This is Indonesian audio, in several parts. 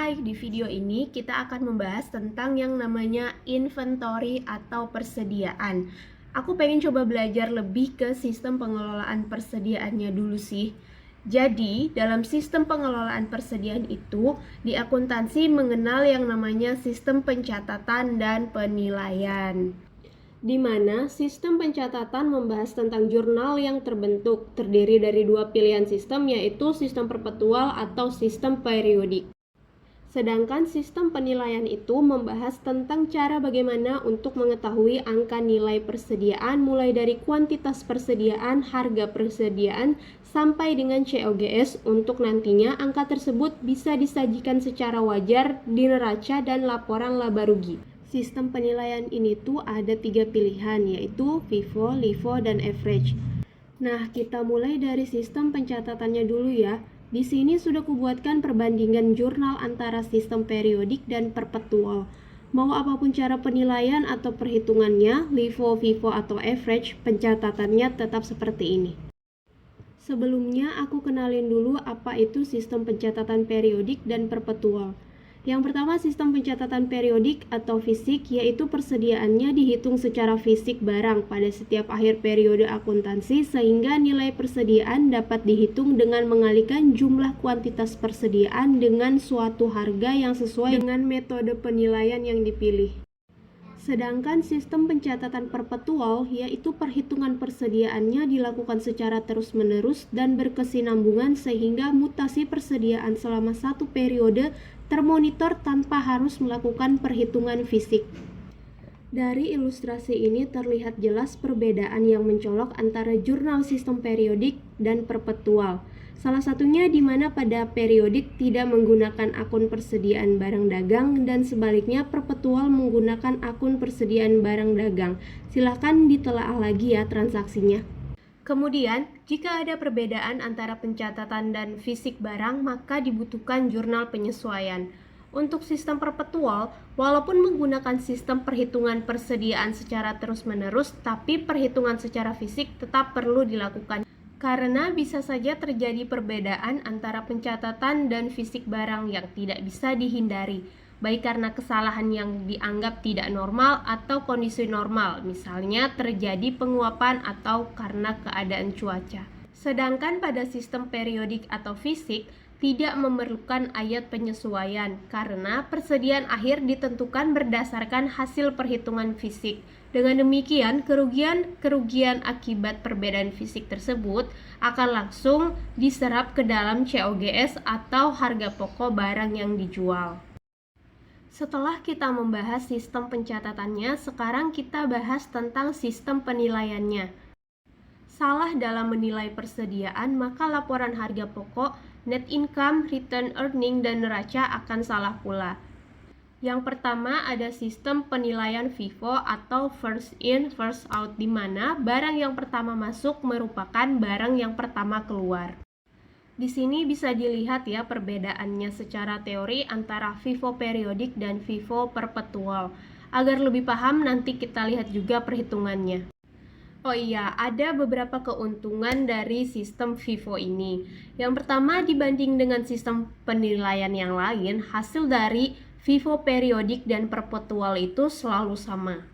Hai, di video ini kita akan membahas tentang yang namanya inventory atau persediaan. Aku pengen coba belajar lebih ke sistem pengelolaan persediaannya dulu sih. Jadi, dalam sistem pengelolaan persediaan itu, di akuntansi mengenal yang namanya sistem pencatatan dan penilaian. Di mana sistem pencatatan membahas tentang jurnal yang terbentuk, terdiri dari dua pilihan sistem, yaitu sistem perpetual atau sistem periodik. Sedangkan sistem penilaian itu membahas tentang cara bagaimana untuk mengetahui angka nilai persediaan mulai dari kuantitas persediaan, harga persediaan, sampai dengan COGS untuk nantinya angka tersebut bisa disajikan secara wajar di neraca dan laporan laba rugi. Sistem penilaian ini tuh ada 3 pilihan, yaitu FIFO, LIFO, dan average. Nah, kita mulai dari sistem pencatatannya dulu ya. Di sini sudah kubuatkan perbandingan jurnal antara sistem periodik dan perpetual. Mau apapun cara penilaian atau perhitungannya, LIFO, FIFO, atau average, pencatatannya tetap seperti ini. Sebelumnya aku kenalin dulu apa itu sistem pencatatan periodik dan perpetual. Yang pertama, sistem pencatatan periodik atau fisik, yaitu persediaannya dihitung secara fisik barang pada setiap akhir periode akuntansi sehingga nilai persediaan dapat dihitung dengan mengalihkan jumlah kuantitas persediaan dengan suatu harga yang sesuai dengan metode penilaian yang dipilih. Sedangkan sistem pencatatan perpetual, yaitu perhitungan persediaannya dilakukan secara terus-menerus dan berkesinambungan sehingga mutasi persediaan selama satu periode termonitor tanpa harus melakukan perhitungan fisik. Dari ilustrasi ini terlihat jelas perbedaan yang mencolok antara jurnal sistem periodik dan perpetual. Salah satunya di mana pada periodik tidak menggunakan akun persediaan barang dagang dan sebaliknya perpetual menggunakan akun persediaan barang dagang. Silahkan ditelaah lagi ya transaksinya. Kemudian, jika ada perbedaan antara pencatatan dan fisik barang, maka dibutuhkan jurnal penyesuaian. Untuk sistem perpetual, walaupun menggunakan sistem perhitungan persediaan secara terus-menerus, tapi perhitungan secara fisik tetap perlu dilakukan. Karena bisa saja terjadi perbedaan antara pencatatan dan fisik barang yang tidak bisa dihindari, baik karena kesalahan yang dianggap tidak normal atau kondisi normal, misalnya terjadi penguapan atau karena keadaan cuaca. Sedangkan pada sistem periodik atau fisik, tidak memerlukan ayat penyesuaian karena persediaan akhir ditentukan berdasarkan hasil perhitungan fisik. Dengan demikian, kerugian akibat perbedaan fisik tersebut akan langsung diserap ke dalam COGS atau harga pokok barang yang dijual. Setelah kita membahas sistem pencatatannya, sekarang kita bahas tentang sistem penilaiannya. Salah dalam menilai persediaan, maka laporan harga pokok, net income, return earning, dan neraca akan salah pula. Yang pertama ada sistem penilaian FIFO atau first in, first out, di mana barang yang pertama masuk merupakan barang yang pertama keluar. Di sini bisa dilihat ya perbedaannya secara teori antara FIFO periodik dan FIFO perpetual. Agar lebih paham nanti kita lihat juga perhitungannya. Oh iya, ada beberapa keuntungan dari sistem FIFO ini. Yang pertama, dibanding dengan sistem penilaian yang lain, hasil dari FIFO periodik dan perpetual itu selalu sama.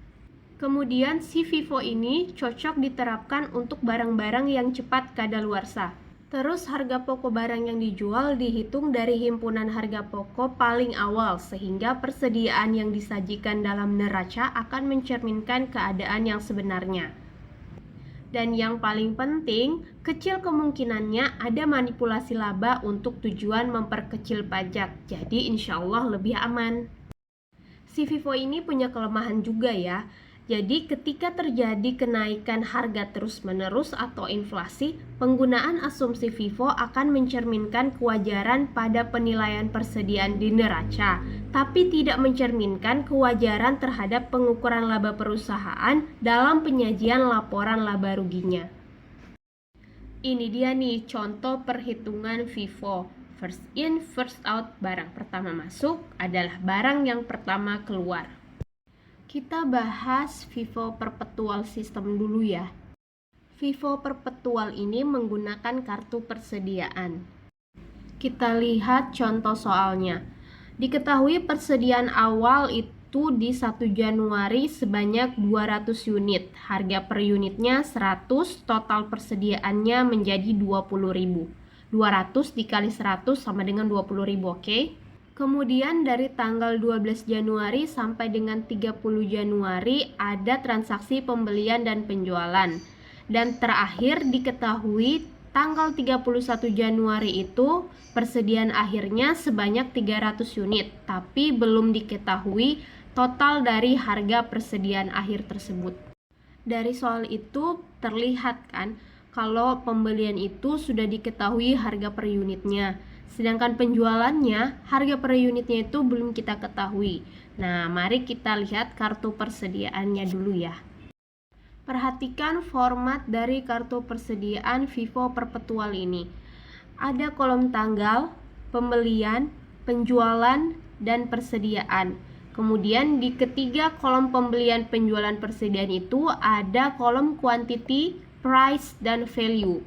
Kemudian si FIFO ini cocok diterapkan untuk barang-barang yang cepat kadaluarsa. Terus harga pokok barang yang dijual dihitung dari himpunan harga pokok paling awal sehingga persediaan yang disajikan dalam neraca akan mencerminkan keadaan yang sebenarnya. Dan yang paling penting, kecil kemungkinannya ada manipulasi laba untuk tujuan memperkecil pajak. Jadi insya Allah lebih aman. Si FIFO ini punya kelemahan juga ya. Jadi ketika terjadi kenaikan harga terus-menerus atau inflasi, penggunaan asumsi FIFO akan mencerminkan kewajaran pada penilaian persediaan di neraca, tapi tidak mencerminkan kewajaran terhadap pengukuran laba perusahaan dalam penyajian laporan laba ruginya. Ini dia nih contoh perhitungan FIFO. First in, first out, barang pertama masuk adalah barang yang pertama keluar. Kita bahas FIFO perpetual system dulu ya. FIFO perpetual ini menggunakan kartu persediaan. Kita lihat contoh soalnya. Diketahui persediaan awal itu di 1 Januari sebanyak 200 unit. Harga per unitnya 100, total persediaannya menjadi 20.000. 200 dikali 100 sama dengan 20.000, oke? Kemudian dari tanggal 12 Januari sampai dengan 30 Januari ada transaksi pembelian dan penjualan. Dan terakhir diketahui tanggal 31 Januari itu persediaan akhirnya sebanyak 300 unit, tapi belum diketahui total dari harga persediaan akhir tersebut. Dari soal itu terlihat kan kalau pembelian itu sudah diketahui harga per unitnya, sedangkan penjualannya harga per unitnya itu belum kita ketahui. Nah, mari kita lihat kartu persediaannya dulu ya. Perhatikan format dari kartu persediaan Vivo Perpetual ini. Ada kolom tanggal, pembelian, penjualan, dan persediaan. Kemudian di ketiga kolom pembelian, penjualan, persediaan itu ada kolom quantity, price, dan value.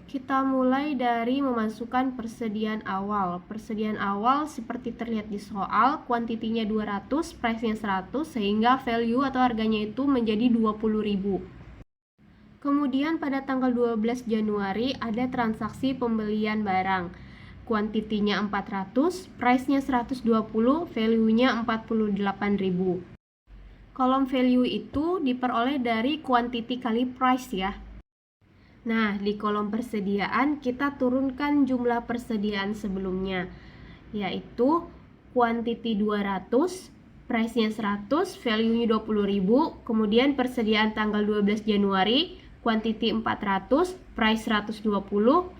Kita mulai dari memasukkan persediaan awal. Persediaan awal seperti terlihat di soal, kuantitinya 200, price-nya 100, sehingga value atau harganya itu menjadi 20.000. Kemudian pada tanggal 12 Januari ada transaksi pembelian barang. Kuantitinya 400, price-nya 120, value-nya 48.000. Kolom value itu diperoleh dari quantity kali price ya. Nah, di kolom persediaan kita turunkan jumlah persediaan sebelumnya, yaitu quantity 200, price-nya 100, value-nya 20.000, kemudian persediaan tanggal 12 Januari, quantity 400, price 120,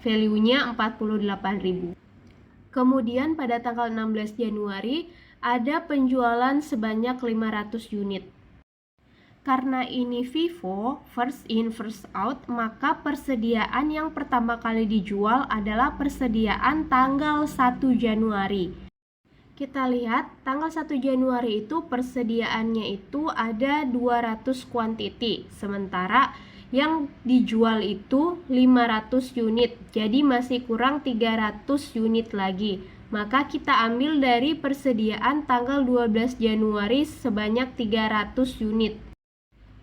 value-nya 48.000. Kemudian pada tanggal 16 Januari ada penjualan sebanyak 500 unit. Karena ini Vivo, first in first out, maka persediaan yang pertama kali dijual adalah persediaan tanggal 1 Januari. Kita lihat tanggal 1 Januari itu persediaannya itu ada 200 kuantiti, sementara yang dijual itu 500 unit, jadi masih kurang 300 unit lagi. Maka kita ambil dari persediaan tanggal 12 Januari sebanyak 300 unit.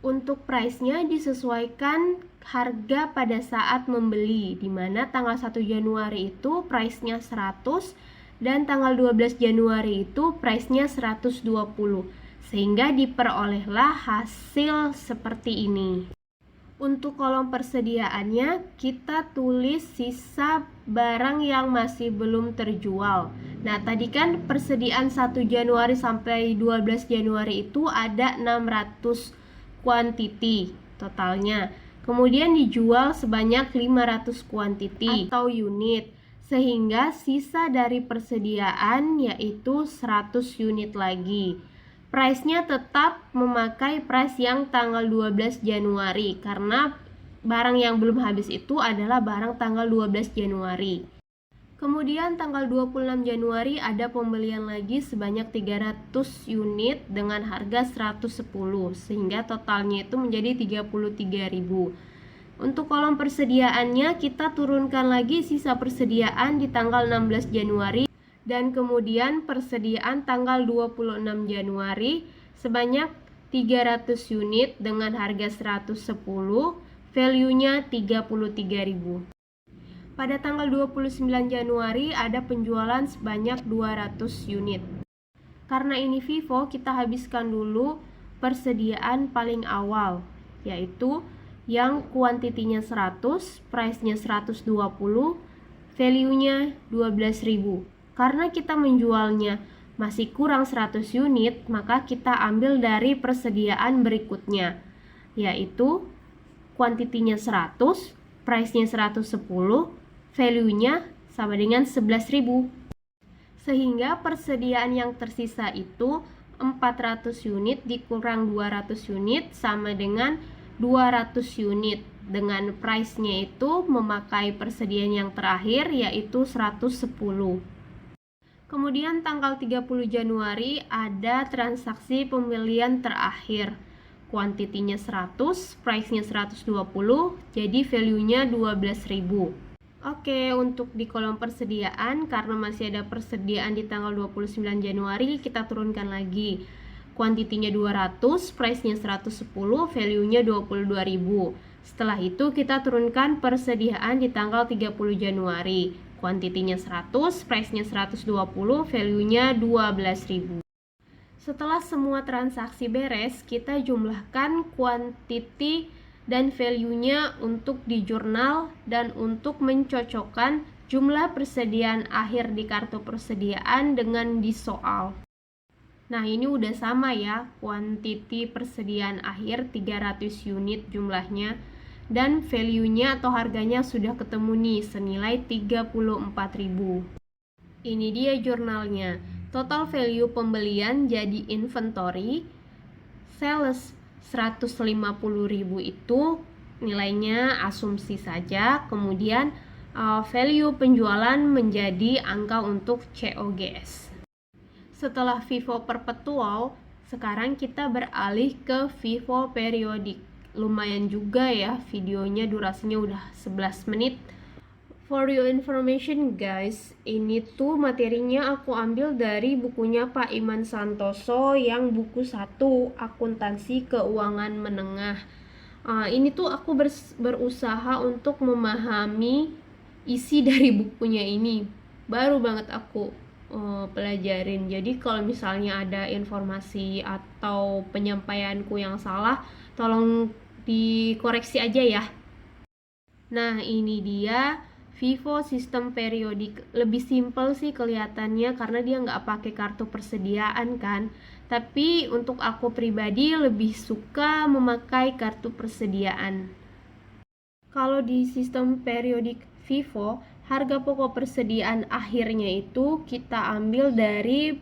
Untuk price-nya disesuaikan harga pada saat membeli, di mana tanggal 1 Januari itu price-nya 100 dan tanggal 12 Januari itu price-nya 120, sehingga diperolehlah hasil seperti ini. Untuk kolom persediaannya kita tulis sisa barang yang masih belum terjual. Nah, tadi kan persediaan 1 Januari sampai 12 Januari itu ada 600 quantity totalnya. Kemudian dijual sebanyak 500 quantity atau unit, sehingga sisa dari persediaan yaitu 100 unit lagi. Price-nya tetap memakai price yang tanggal 12 Januari karena barang yang belum habis itu adalah barang tanggal 12 Januari. Kemudian tanggal 26 Januari ada pembelian lagi sebanyak 300 unit dengan harga 110, sehingga totalnya itu menjadi 33.000. Untuk kolom persediaannya kita turunkan lagi sisa persediaan di tanggal 16 Januari dan kemudian persediaan tanggal 26 Januari sebanyak 300 unit dengan harga 110, value-nya 33.000. Pada tanggal 29 Januari ada penjualan sebanyak 200 unit. Karena ini Vivo, kita habiskan dulu persediaan paling awal, yaitu yang kuantitinya 100, price-nya 120, value-nya 12.000. Karena kita menjualnya masih kurang 100 unit, maka kita ambil dari persediaan berikutnya, yaitu kuantitinya 100, price-nya 110, value-nya sama dengan 11.000. Sehingga persediaan yang tersisa itu 400 unit dikurang 200 unit sama dengan 200 unit. Dengan price-nya itu memakai persediaan yang terakhir yaitu 110. Kemudian tanggal 30 Januari ada transaksi pembelian terakhir. Kuantitinya 100, price-nya 120, jadi value-nya 12.000. Oke, untuk di kolom persediaan, karena masih ada persediaan di tanggal 29 Januari, kita turunkan lagi. Kuantitinya 200, price-nya 110, value-nya 22.000. Setelah itu kita turunkan persediaan di tanggal 30 Januari. Kuantitinya 100, price-nya 120, value-nya 12.000. Setelah semua transaksi beres, kita jumlahkan quantity dan value-nya untuk di jurnal dan untuk mencocokkan jumlah persediaan akhir di kartu persediaan dengan di soal. Nah, ini udah sama ya, quantity persediaan akhir 300 unit jumlahnya dan value-nya atau harganya sudah ketemu nih senilai 34.000. Ini dia jurnalnya. Total value pembelian jadi inventory sales 150.000 itu nilainya asumsi saja. Kemudian value penjualan menjadi angka untuk COGS. Setelah FIFO perpetual, sekarang kita beralih ke FIFO periodik. Lumayan juga ya, videonya durasinya udah 11 menit. For your information guys, ini tuh materinya aku ambil dari bukunya Pak Iman Santoso yang buku 1, Akuntansi Keuangan Menengah. Ini tuh aku berusaha untuk memahami isi dari bukunya ini. Baru banget aku pelajarin. Jadi kalau misalnya ada informasi atau penyampaianku yang salah, tolong dikoreksi aja ya. Nah, ini dia FIFO sistem periodik. Lebih simpel sih kelihatannya karena dia nggak pakai kartu persediaan kan. Tapi untuk aku pribadi lebih suka memakai kartu persediaan. Kalau di sistem periodik FIFO, harga pokok persediaan akhirnya itu kita ambil dari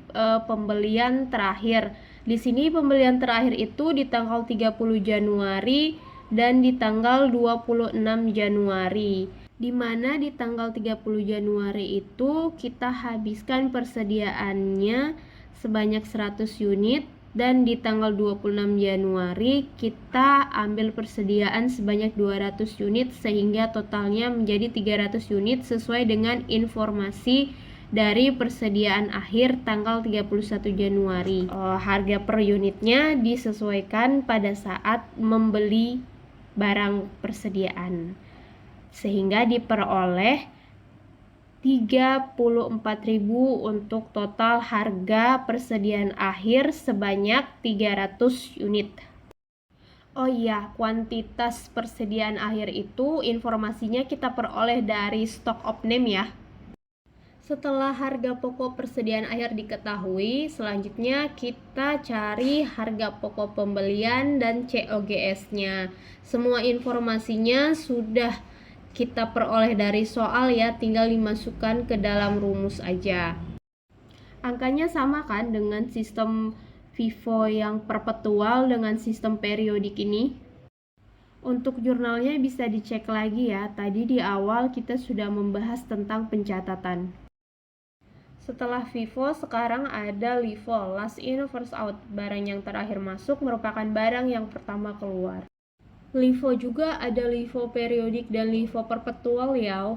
pembelian terakhir. Di sini pembelian terakhir itu di tanggal 30 Januari dan di tanggal 26 Januari. Di mana di tanggal 30 Januari itu kita habiskan persediaannya sebanyak 100 unit dan di tanggal 26 Januari kita ambil persediaan sebanyak 200 unit sehingga totalnya menjadi 300 unit sesuai dengan informasi dari persediaan akhir tanggal 31 Januari. Harga per unitnya disesuaikan pada saat membeli barang persediaan sehingga diperoleh 34.000 untuk total harga persediaan akhir sebanyak 300 unit. Oh iya, kuantitas persediaan akhir itu informasinya kita peroleh dari stock of name ya. Setelah harga pokok persediaan akhir diketahui, selanjutnya kita cari harga pokok pembelian dan COGS-nya. Semua informasinya sudah kita peroleh dari soal ya, tinggal dimasukkan ke dalam rumus aja. Angkanya sama kan dengan sistem FIFO yang perpetual dengan sistem periodik ini. Untuk jurnalnya bisa dicek lagi ya, tadi di awal kita sudah membahas tentang pencatatan. Setelah FIFO, sekarang ada LIFO, last in first out. Barang yang terakhir masuk merupakan barang yang pertama keluar. LIFO juga ada LIFO periodik dan LIFO perpetual ya.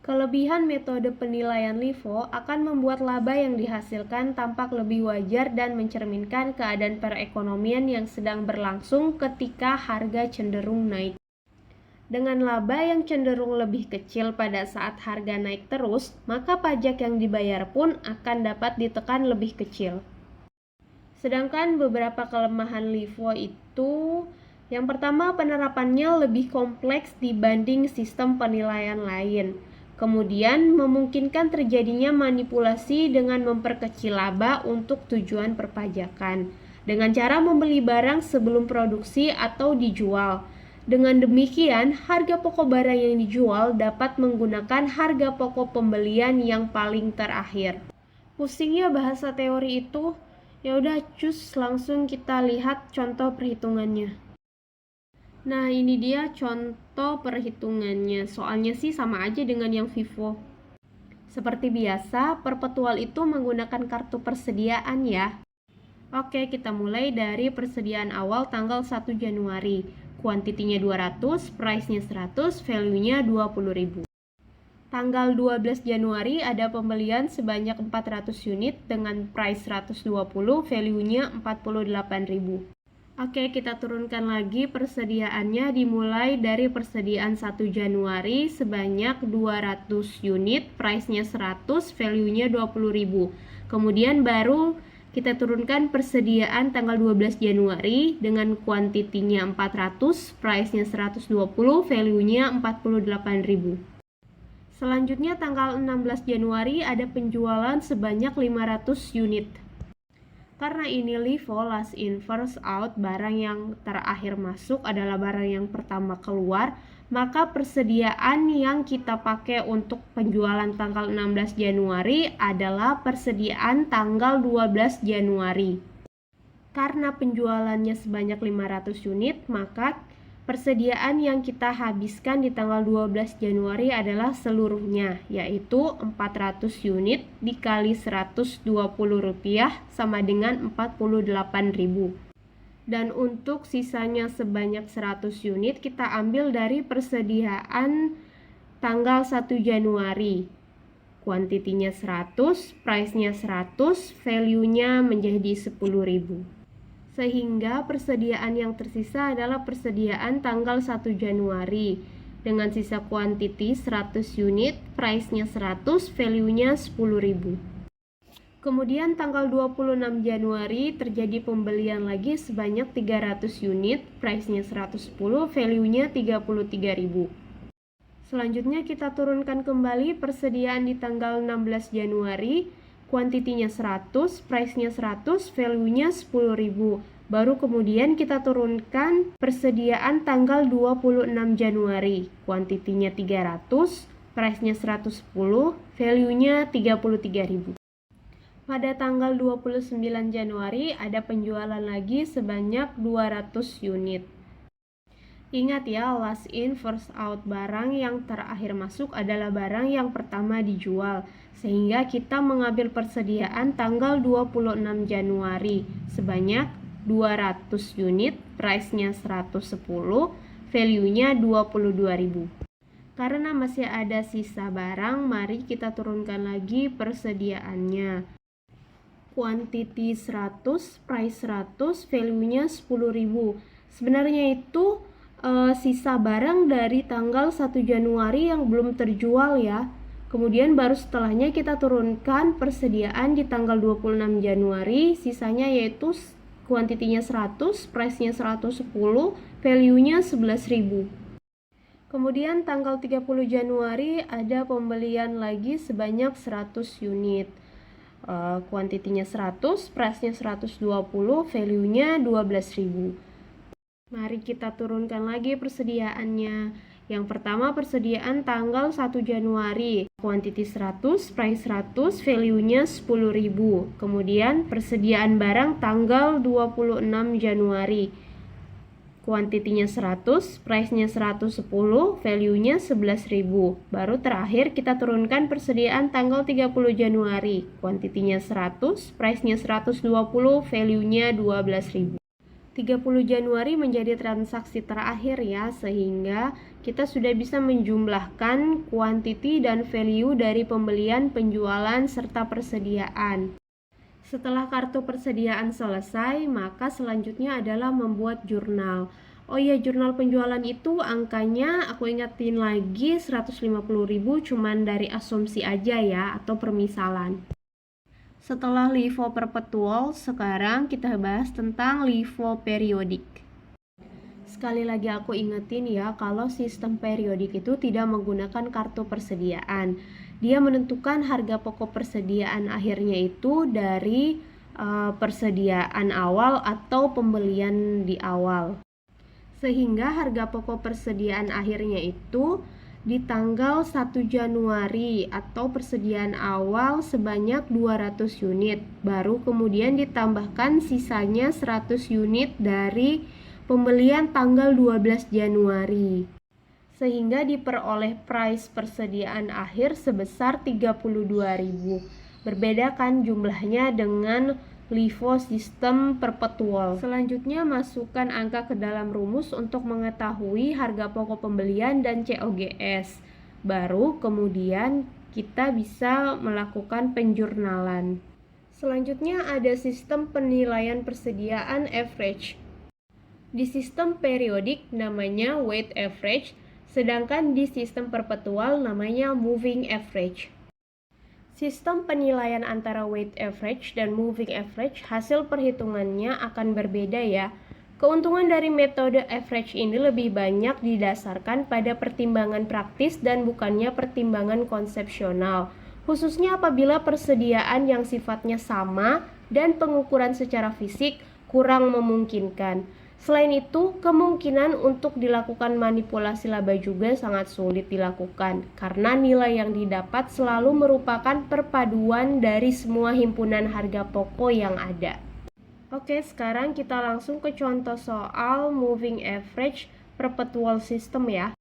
Kelebihan metode penilaian LIFO akan membuat laba yang dihasilkan tampak lebih wajar dan mencerminkan keadaan perekonomian yang sedang berlangsung ketika harga cenderung naik. Dengan laba yang cenderung lebih kecil pada saat harga naik terus, maka pajak yang dibayar pun akan dapat ditekan lebih kecil. Sedangkan beberapa kelemahan LIFO itu, yang pertama, penerapannya lebih kompleks dibanding sistem penilaian lain. Kemudian, memungkinkan terjadinya manipulasi dengan memperkecil laba untuk tujuan perpajakan, dengan cara membeli barang sebelum produksi atau dijual. Dengan demikian, harga pokok barang yang dijual dapat menggunakan harga pokok pembelian yang paling terakhir. Pusingnya bahasa teori itu, ya udah cus langsung kita lihat contoh perhitungannya. Nah, ini dia contoh perhitungannya. Soalnya sih sama aja dengan yang FIFO. Seperti biasa, perpetual itu menggunakan kartu persediaan ya. Oke, kita mulai dari persediaan awal tanggal 1 Januari. Kuantitinya 200, price-nya 100, value-nya 20.000. Tanggal 12 Januari ada pembelian sebanyak 400 unit dengan price 120, value-nya 48.000. Oke, kita turunkan lagi persediaannya, dimulai dari persediaan 1 Januari sebanyak 200 unit, price-nya 100, value-nya 20.000. Kemudian baru kita turunkan persediaan tanggal 12 Januari dengan kuantitinya 400, price-nya 120, value-nya 48.000. Selanjutnya tanggal 16 Januari ada penjualan sebanyak 500 unit. Karena ini LIFO, last in first out, barang yang terakhir masuk adalah barang yang pertama keluar, maka persediaan yang kita pakai untuk penjualan tanggal 16 Januari adalah persediaan tanggal 12 Januari. Karena penjualannya sebanyak 500 unit, maka persediaan yang kita habiskan di tanggal 12 Januari adalah seluruhnya, yaitu 400 unit dikali Rp120 sama dengan 48.000. Dan untuk sisanya sebanyak 100 unit kita ambil dari persediaan tanggal 1 Januari. Kuantitinya 100, price-nya 100, value-nya menjadi 10.000. Sehingga persediaan yang tersisa adalah persediaan tanggal 1 Januari dengan sisa kuantiti 100 unit, price-nya 100, value-nya 10.000. Kemudian tanggal 26 Januari terjadi pembelian lagi sebanyak 300 unit, price-nya 110, value-nya 33.000. Selanjutnya kita turunkan kembali persediaan di tanggal 16 Januari, kuantitinya 100, price-nya 100, value-nya 10.000. Baru kemudian kita turunkan persediaan tanggal 26 Januari, kuantitinya 300, price-nya 110, value-nya 33.000. Pada tanggal 29 Januari ada penjualan lagi sebanyak 200 unit. Ingat ya, last in first out, barang yang terakhir masuk adalah barang yang pertama dijual. Sehingga kita mengambil persediaan tanggal 26 Januari sebanyak 200 unit, price-nya 110, value-nya 22.000. Karena masih ada sisa barang, mari kita turunkan lagi persediaannya. Kuantiti 100, price 100, value-nya 10.000. Sebenarnya itu sisa barang dari tanggal 1 Januari yang belum terjual ya. Kemudian baru setelahnya kita turunkan persediaan di tanggal 26 Januari, sisanya yaitu kuantitinya 100, price-nya 110, value-nya 11.000. Kemudian tanggal 30 Januari ada pembelian lagi sebanyak 100 unit. Kuantitinya 100, price-nya 120, value-nya 12.000. Mari kita turunkan lagi persediaannya. Yang pertama persediaan tanggal 1 Januari, kuantiti 100, price 100, value-nya 10.000. Kemudian persediaan barang tanggal 26 Januari, kuantitinya 100, price-nya 110, value-nya 11.000. Baru terakhir kita turunkan persediaan tanggal 30 Januari, kuantitinya 100, price-nya 120, value-nya 12.000. 30 Januari menjadi transaksi terakhir ya, sehingga kita sudah bisa menjumlahkan kuantiti dan value dari pembelian, penjualan, serta persediaan. Setelah kartu persediaan selesai, maka selanjutnya adalah membuat jurnal. Oh iya, jurnal penjualan itu angkanya aku ingetin lagi 150.000 cuman dari asumsi aja ya, atau permisalan. Setelah LIFO perpetual, sekarang kita bahas tentang LIFO periodik. Sekali lagi aku ingetin ya, kalau sistem periodik itu tidak menggunakan kartu persediaan. Dia menentukan harga pokok persediaan akhirnya itu dari persediaan awal atau pembelian di awal. Sehingga harga pokok persediaan akhirnya itu di tanggal 1 Januari atau persediaan awal sebanyak 200 unit. Baru kemudian ditambahkan sisanya 100 unit dari pembelian tanggal 12 Januari. Sehingga diperoleh price persediaan akhir sebesar 32.000. Berbeda kan jumlahnya dengan LIFO sistem perpetual. Selanjutnya masukkan angka ke dalam rumus untuk mengetahui harga pokok pembelian dan COGS. Baru kemudian kita bisa melakukan penjurnalan. Selanjutnya ada sistem penilaian persediaan average. Di sistem periodik namanya weighted average, sedangkan di sistem perpetual namanya moving average. Sistem penilaian antara weighted average dan moving average hasil perhitungannya akan berbeda ya. Keuntungan dari metode average ini lebih banyak didasarkan pada pertimbangan praktis dan bukannya pertimbangan konsepsional, khususnya apabila persediaan yang sifatnya sama dan pengukuran secara fisik kurang memungkinkan. Selain itu, kemungkinan untuk dilakukan manipulasi laba juga sangat sulit dilakukan karena nilai yang didapat selalu merupakan perpaduan dari semua himpunan harga pokok yang ada. Oke, sekarang kita langsung ke contoh soal moving average perpetual system ya.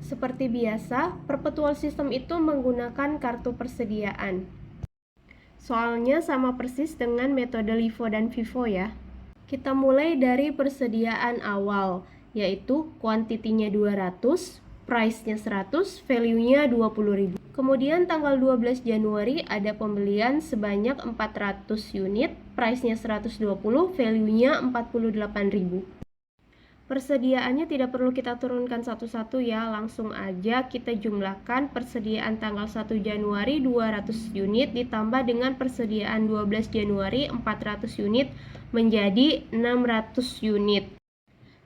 Seperti biasa, perpetual system itu menggunakan kartu persediaan. Soalnya sama persis dengan metode LIFO dan FIFO ya. Kita mulai dari persediaan awal, yaitu kuantitinya 200, price-nya 100, value-nya 20.000. Kemudian tanggal 12 Januari ada pembelian sebanyak 400 unit, price-nya 120, value-nya 48.000. Persediaannya tidak perlu kita turunkan satu-satu ya, langsung aja kita jumlahkan persediaan tanggal 1 Januari 200 unit ditambah dengan persediaan 12 Januari 400 unit menjadi 600 unit.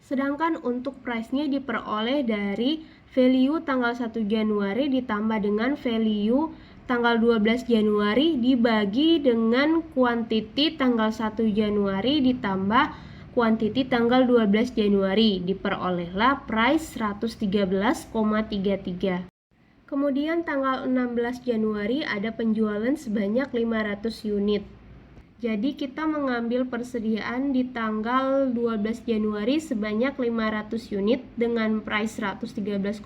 Sedangkan untuk price-nya diperoleh dari value tanggal 1 Januari ditambah dengan value tanggal 12 Januari dibagi dengan quantity tanggal 1 Januari ditambah kuantiti tanggal 12 Januari, diperolehlah price 113,33. Kemudian tanggal 16 Januari ada penjualan sebanyak 500 unit. Jadi kita mengambil persediaan di tanggal 12 Januari sebanyak 500 unit dengan price 113,33,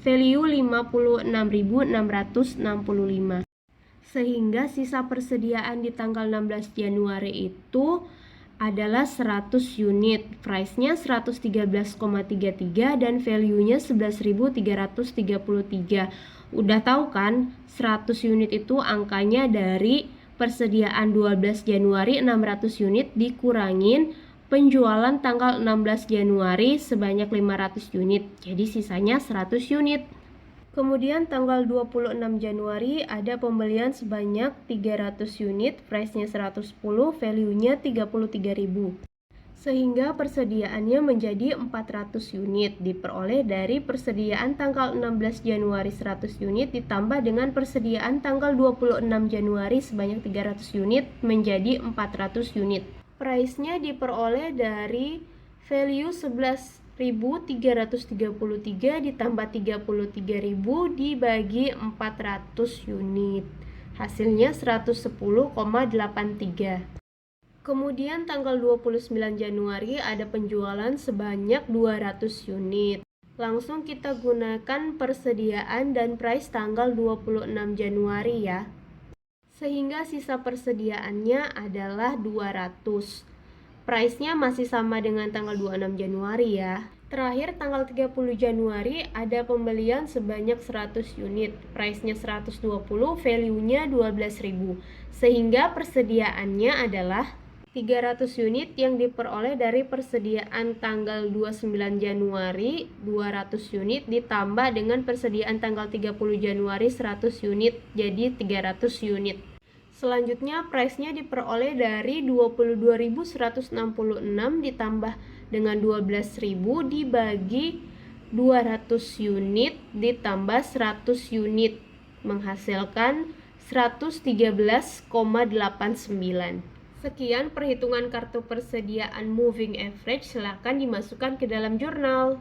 value 56.665. Sehingga sisa persediaan di tanggal 16 Januari itu adalah 100 unit, price-nya 113,33 dan value-nya 11.333. Udah tahu kan, 100 unit itu angkanya dari persediaan 12 Januari 600 unit dikurangin penjualan tanggal 16 Januari sebanyak 500 unit. Jadi sisanya 100 unit. Kemudian tanggal 26 Januari ada pembelian sebanyak 300 unit, price-nya 110, value-nya 33.000. Sehingga persediaannya menjadi 400 unit, diperoleh dari persediaan tanggal 16 Januari 100 unit ditambah dengan persediaan tanggal 26 Januari sebanyak 300 unit menjadi 400 unit. Price-nya diperoleh dari value 11.333 ditambah 33.000 dibagi 400 unit. Hasilnya 110,83. Kemudian tanggal 29 Januari ada penjualan sebanyak 200 unit. Langsung kita gunakan persediaan dan price tanggal 26 Januari ya. Sehingga sisa persediaannya adalah 200. Price-nya masih sama dengan tanggal 26 Januari ya. Terakhir tanggal 30 Januari ada pembelian sebanyak 100 unit. Price-nya 120, value-nya 12.000. Sehingga persediaannya adalah 300 unit yang diperoleh dari persediaan tanggal 29 Januari 200 unit ditambah dengan persediaan tanggal 30 Januari 100 unit jadi 300 unit. Selanjutnya price-nya diperoleh dari 22.166 ditambah dengan 12.000 dibagi 200 unit ditambah 100 unit menghasilkan 113,89. Sekian perhitungan kartu persediaan moving average, silakan dimasukkan ke dalam jurnal.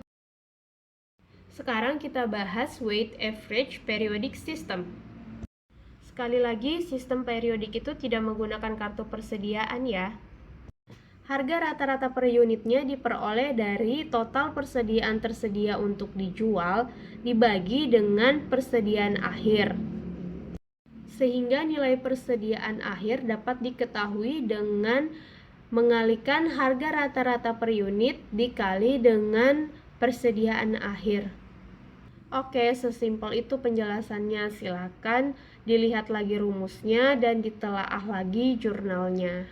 Sekarang kita bahas weighted average periodic system. Sekali lagi, sistem periodik itu tidak menggunakan kartu persediaan ya. Harga rata-rata per unitnya diperoleh dari total persediaan tersedia untuk dijual dibagi dengan persediaan akhir. Sehingga nilai persediaan akhir dapat diketahui dengan mengalihkan harga rata-rata per unit dikali dengan persediaan akhir. Oke, sesimpel itu penjelasannya. Silakan dilihat lagi rumusnya dan ditelaah lagi jurnalnya.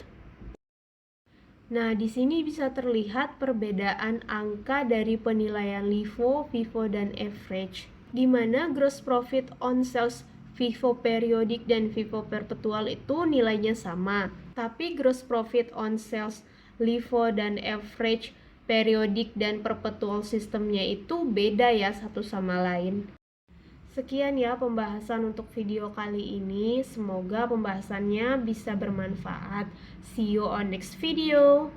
Nah, di sini bisa terlihat perbedaan angka dari penilaian LIFO, FIFO, dan average, di mana gross profit on sales FIFO periodik dan FIFO perpetual itu nilainya sama, tapi gross profit on sales LIFO dan average periodik dan perpetual sistemnya itu beda ya satu sama lain. Sekian ya pembahasan untuk video kali ini. Semoga pembahasannya bisa bermanfaat. See you on next video.